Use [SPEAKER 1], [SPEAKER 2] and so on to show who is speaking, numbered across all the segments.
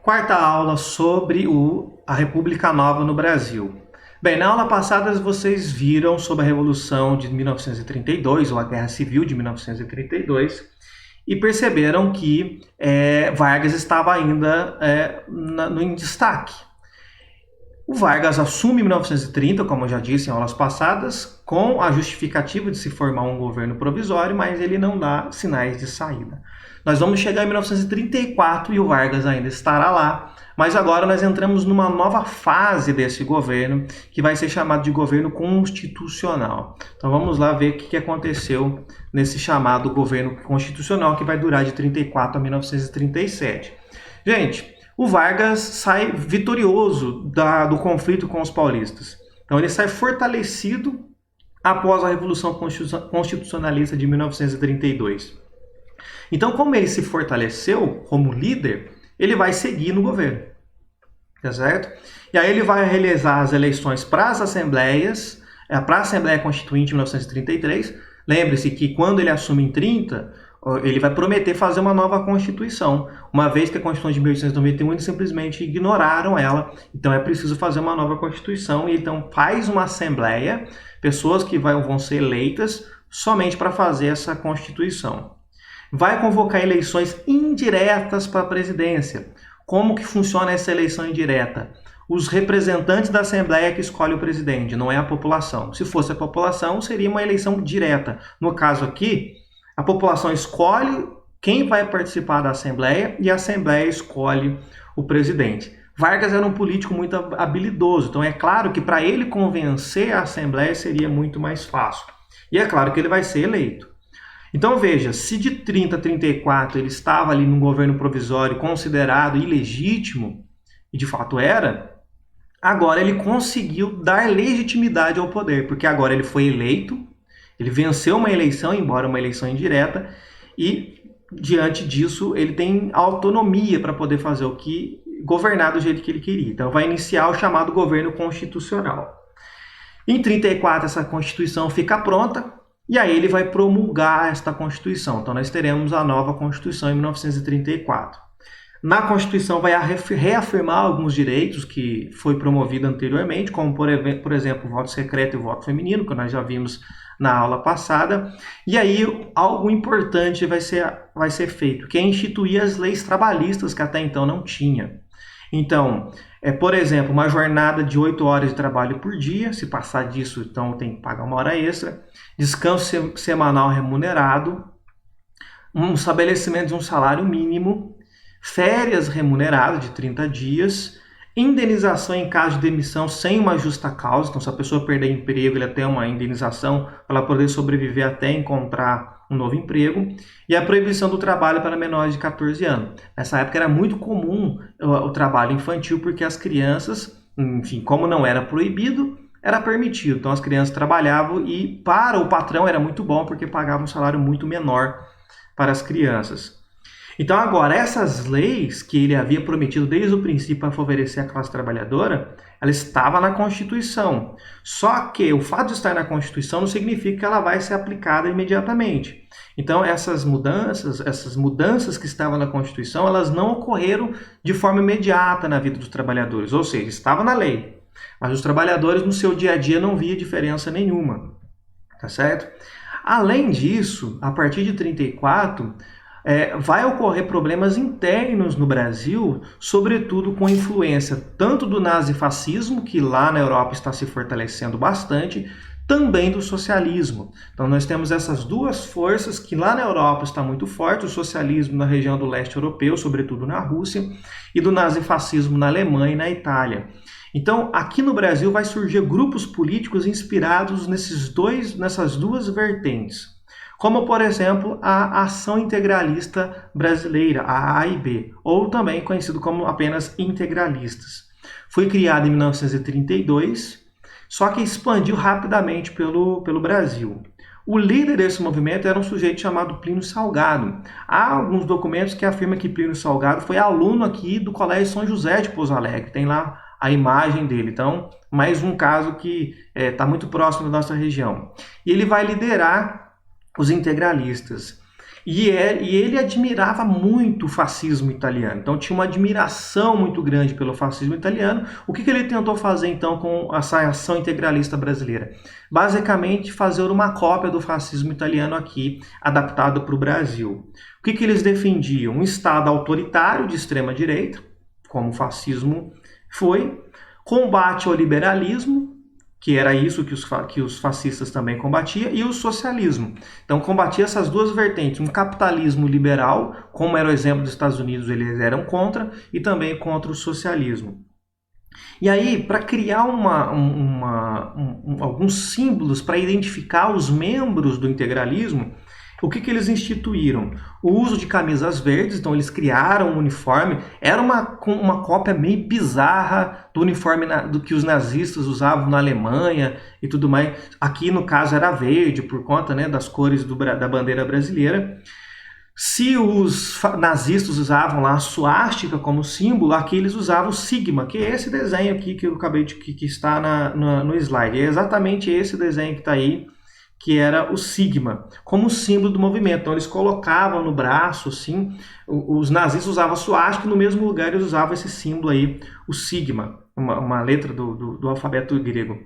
[SPEAKER 1] Quarta aula sobre a República Nova no Brasil. Bem, na aula passada vocês viram sobre a Revolução de 1932, ou a Guerra Civil de 1932, e perceberam que Vargas estava ainda em destaque. O Vargas assume em 1930, como eu já disse em aulas passadas, com a justificativa de se formar um governo provisório, mas ele não dá sinais de saída. Nós vamos chegar em 1934 e o Vargas ainda estará lá, mas agora nós entramos numa nova fase desse governo, que vai ser chamado de governo constitucional. Então vamos lá ver o que aconteceu nesse chamado governo constitucional, que vai durar de 34 a 1937. Gente, o Vargas sai vitorioso do conflito com os paulistas. Então ele sai fortalecido após a Revolução Constitucionalista de 1932. Então, como ele se fortaleceu como líder, ele vai seguir no governo, tá certo? E aí ele vai realizar as eleições para as assembleias, para a Assembleia Constituinte de 1933. Lembre-se que quando ele assume em 30, ele vai prometer fazer uma nova Constituição, uma vez que a Constituição de 1891 eles simplesmente ignoraram ela, então é preciso fazer uma nova Constituição, e então faz uma Assembleia, pessoas que vão ser eleitas somente para fazer essa Constituição. Vai convocar eleições indiretas para a presidência. Como que funciona essa eleição indireta? Os representantes da Assembleia que escolhem o presidente, não é a população. Se fosse a população, seria uma eleição direta. No caso aqui, a população escolhe quem vai participar da Assembleia e a Assembleia escolhe o presidente. Vargas era um político muito habilidoso, então é claro que para ele convencer a Assembleia seria muito mais fácil. E é claro que ele vai ser eleito. Então veja, se de 30 a 34 ele estava ali num governo provisório considerado ilegítimo, e de fato era, agora ele conseguiu dar legitimidade ao poder, porque agora ele foi eleito, ele venceu uma eleição, embora uma eleição indireta, e diante disso ele tem autonomia para poder fazer governar do jeito que ele queria. Então vai iniciar o chamado governo constitucional. Em 34 essa Constituição fica pronta, e aí ele vai promulgar esta Constituição. Então nós teremos a nova Constituição em 1934. Na Constituição vai reafirmar alguns direitos que foi promovido anteriormente, como por exemplo o voto secreto e o voto feminino, que nós já vimos na aula passada. E aí algo importante vai ser feito, que é instituir as leis trabalhistas que até então não tinha. Então, por exemplo, uma jornada de 8 horas de trabalho por dia, se passar disso, então tem que pagar 1 hora extra, descanso semanal remunerado, um estabelecimento de um salário mínimo, férias remuneradas de 30 dias, indenização em caso de demissão sem uma justa causa. Então, se a pessoa perder emprego, ela tem uma indenização para ela poder sobreviver até encontrar um novo emprego, e a proibição do trabalho para menores de 14 anos. Nessa época era muito comum o trabalho infantil, porque as crianças, enfim, como não era proibido, era permitido. Então as crianças trabalhavam e para o patrão era muito bom, porque pagava um salário muito menor para as crianças. Então agora, essas leis que ele havia prometido desde o princípio para favorecer a classe trabalhadora, ela estava na Constituição. Só que o fato de estar na Constituição não significa que ela vai ser aplicada imediatamente. Então essas mudanças que estavam na Constituição, elas não ocorreram de forma imediata na vida dos trabalhadores. Ou seja, estava na lei, mas os trabalhadores no seu dia a dia não via diferença nenhuma. Tá certo? Além disso, a partir de 34... vai ocorrer problemas internos no Brasil, sobretudo com influência tanto do nazifascismo, que lá na Europa está se fortalecendo bastante, também do socialismo. Então nós temos essas duas forças que lá na Europa está muito forte, o socialismo na região do leste europeu, sobretudo na Rússia, e do nazifascismo na Alemanha e na Itália. Então aqui no Brasil vai surgir grupos políticos inspirados nessas duas vertentes, como, por exemplo, a Ação Integralista Brasileira, a AIB, ou também conhecido como apenas integralistas. Foi criada em 1932, só que expandiu rapidamente pelo Brasil. O líder desse movimento era um sujeito chamado Plínio Salgado. Há alguns documentos que afirmam que Plínio Salgado foi aluno aqui do Colégio São José de Pouso Alegre, tem lá a imagem dele. Então, mais um caso que está muito próximo da nossa região. E ele vai liderar os integralistas. E ele admirava muito o fascismo italiano, então tinha uma admiração muito grande pelo fascismo italiano. O que ele tentou fazer então com essa ação integralista brasileira? Basicamente fazer uma cópia do fascismo italiano aqui, adaptado para o Brasil. O que eles defendiam? Um Estado autoritário de extrema direita, como o fascismo foi, combate ao liberalismo, que era isso que os fascistas também combatiam, e o socialismo. Então combatia essas duas vertentes, um capitalismo liberal, como era o exemplo dos Estados Unidos, eles eram contra, e também contra o socialismo. E aí, para criar alguns símbolos para identificar os membros do integralismo, o que eles instituíram? O uso de camisas verdes, então eles criaram um uniforme, era uma cópia meio bizarra do uniforme do que os nazistas usavam na Alemanha e tudo mais. Aqui, no caso, era verde, por conta, né, das cores da bandeira brasileira. Se os nazistas usavam lá a suástica como símbolo, aqui eles usavam o sigma, que é esse desenho aqui que eu acabei de que está no slide. É exatamente esse desenho que está aí, que era o sigma, como símbolo do movimento. Então eles colocavam no braço, assim, os nazistas usavam a suástica e no mesmo lugar eles usavam esse símbolo aí, o sigma, uma letra do alfabeto grego.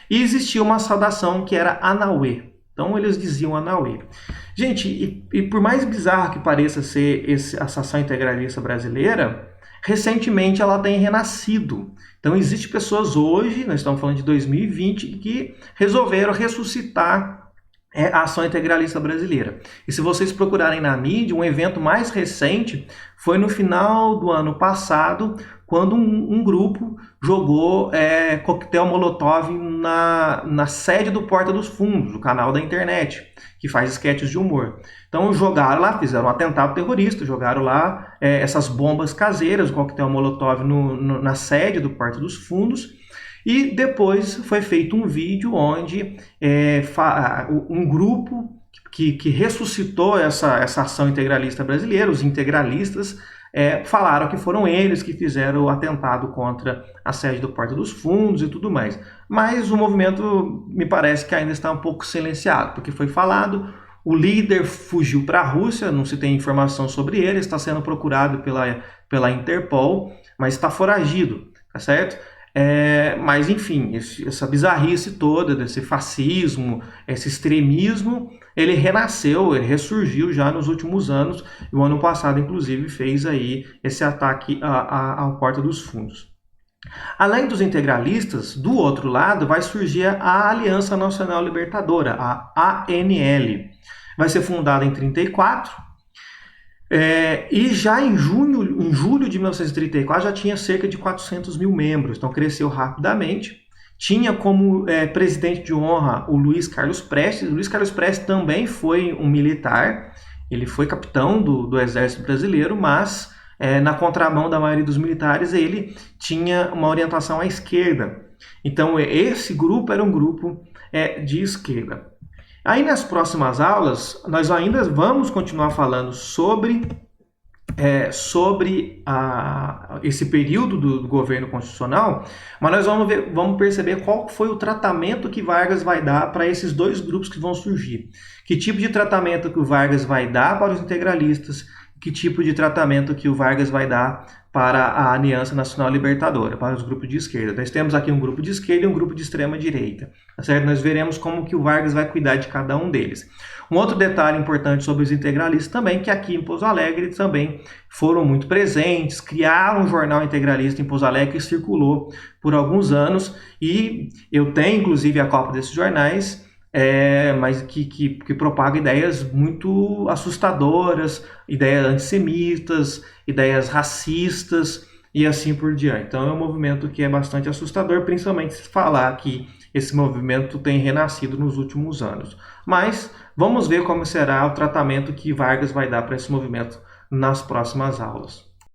[SPEAKER 1] E existia uma saudação que era Anauê. Então eles diziam Anauê. Gente, e por mais bizarro que pareça ser essa ação integralista brasileira, recentemente ela tem renascido. Então existem pessoas hoje, nós estamos falando de 2020, que resolveram ressuscitar a ação integralista brasileira. E se vocês procurarem na mídia, um evento mais recente foi no final do ano passado, quando um grupo jogou coquetel Molotov na sede do Porta dos Fundos, o canal da internet, que faz sketches de humor. Então jogaram lá, fizeram um atentado terrorista, jogaram lá essas bombas caseiras, o coquetel Molotov na sede do Porta dos Fundos. E depois foi feito um vídeo onde um grupo que ressuscitou essa ação integralista brasileira, os integralistas, falaram que foram eles que fizeram o atentado contra a sede do Porta dos Fundos e tudo mais. Mas o movimento me parece que ainda está um pouco silenciado, porque foi falado, o líder fugiu para a Rússia, não se tem informação sobre ele, está sendo procurado pela Interpol, mas está foragido, tá certo? Mas enfim, essa bizarrice toda, desse fascismo, esse extremismo, ele renasceu, ele ressurgiu já nos últimos anos, e o ano passado inclusive fez aí esse ataque ao Porta dos Fundos. Além dos integralistas, do outro lado vai surgir a Aliança Nacional Libertadora, a ANL. Vai ser fundada em 1934, e já em julho de 1934 já tinha cerca de 400 mil membros, então cresceu rapidamente. Tinha como presidente de honra o Luiz Carlos Prestes. O Luiz Carlos Prestes também foi um militar, ele foi capitão do Exército Brasileiro, mas na contramão da maioria dos militares ele tinha uma orientação à esquerda. Então esse grupo era um grupo de esquerda. Aí nas próximas aulas, nós ainda vamos continuar falando sobre esse período do governo constitucional, mas nós vamos perceber qual foi o tratamento que Vargas vai dar para esses dois grupos que vão surgir. Que tipo de tratamento que o Vargas vai dar para os integralistas, que tipo de tratamento que o Vargas vai dar para a Aliança Nacional Libertadora, para os grupos de esquerda. Nós temos aqui um grupo de esquerda e um grupo de extrema direita, tá certo? Nós veremos como que o Vargas vai cuidar de cada um deles. Um outro detalhe importante sobre os integralistas também, que aqui em Pouso Alegre também foram muito presentes, criaram um jornal integralista em Pouso Alegre que circulou por alguns anos, e eu tenho inclusive a cópia desses jornais, mas que propaga ideias muito assustadoras, ideias antissemitas, ideias racistas e assim por diante. Então é um movimento que é bastante assustador, principalmente se falar que esse movimento tem renascido nos últimos anos. Mas vamos ver como será o tratamento que Vargas vai dar para esse movimento nas próximas aulas.